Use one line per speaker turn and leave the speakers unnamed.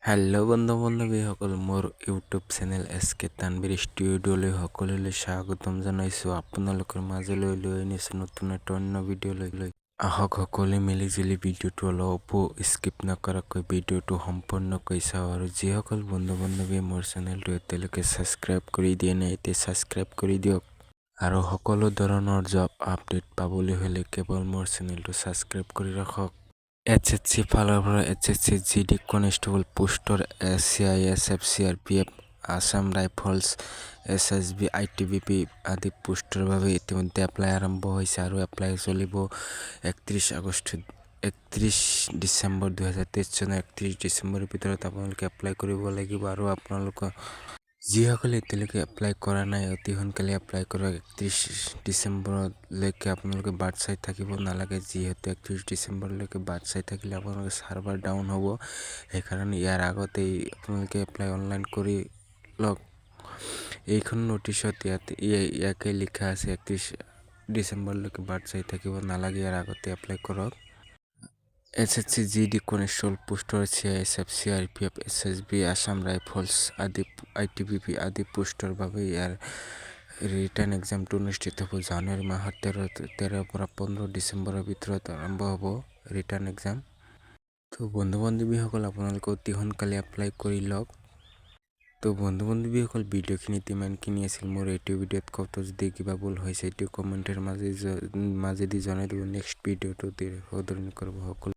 Hello' বন্ধু বান্ধৱীসকল, মোৰ YouTube channel SK তানবীৰ ষ্টুডিঅ'লৈ সকলোলৈ স্বাগতম জনাইছোঁ। আপোনালোকৰ মাজলৈ লৈ আনিছোঁ নতুন এটা অন্য ভিডিঅ' লৈ আহক সকলোৱে মিলিজুলি ভিডিঅ'টো অলপো স্কিপ নকৰাকৈ ভিডিঅ'টো সম্পূৰ্ণকৈ চাওঁ। আৰু যিসকল বন্ধু বান্ধৱীয়ে মোৰ চেনেলটো এতিয়ালৈকে ছাবস্ক্ৰাইব কৰি দিয়া নাই, এতিয়া ছাবস্ক্ৰাইব কৰি দিয়ক। আৰু সকলো ধৰণৰ জব আপডেট পাবলৈ হ'লে কেৱল মোৰ চেনেলটো ছাবস্ক্ৰাইব কৰি ৰাখক। SSC ফালৰ পৰা SSC GD কনষ্টেবল পোষ্টৰ CISF CRPF Assam rifles SSB ITBP আদি পোষ্টৰ বাবে ইতিমধ্যে এপ্লাই আৰম্ভ হৈছে আৰু এপ্লাই চলিব 31 ডিচেম্বৰ 2023 চনৰ 31 ডিচেম্বৰৰ ভিতৰত আপোনালোকে এপ্লাই কৰিব লাগিব। আৰু আপোনালোকৰ যিসকলে এতিয়ালৈকে এপ্লাই কৰা নাই অতি সোনকালে এপ্লাই কৰক। 31 ডিচেম্বৰলৈকে আপোনালোকে বাট চাই থাকিব নালাগে, যিহেতু 31 ডিচেম্বৰলৈকে বাট চাই থাকিলে আপোনালোকে চাৰ্ভাৰ ডাউন হ'ব। সেইকাৰণে ইয়াৰ আগতেই আপোনালোকে এপ্লাই অনলাইন কৰি লওক। এইখন নটিচত ইয়াকে লিখা আছে 31 ডিচেম্বৰলৈকে বাট চাই থাকিব নালাগে, ইয়াৰ আগতে এপ্লাই কৰক। SSC GD কনষ্টেবল পোষ্টৰ CISF CRPF SSB Assam rifles আদি ITBP আদি পোষ্টৰ বাবে ইয়াৰ ৰিটাৰ্ণ এক্সামটো অনুষ্ঠিত হ'ব জানুৱাৰী মাহৰ 13 পৰা 15 ডিচেম্বৰৰ ভিতৰত আৰম্ভ হ'ব ৰিটাৰ্ণ এক্সাম। তো বন্ধু বান্ধৱীসকল, আপোনালোকে অতি সোনকালে এপ্লাই কৰি লওক। তো বন্ধু বান্ধৱীসকল, ভিডিঅ'খিনিত ইমানখিনি আছিল। মোৰ এইটো ভিডিঅ'ত কতো যদি কিবা ভুল হৈছে এইটো কমেণ্টৰ মাজেদি জনাই দিব। নেক্সট ভিডিঅ'টো সদৰি কৰিব সকলো।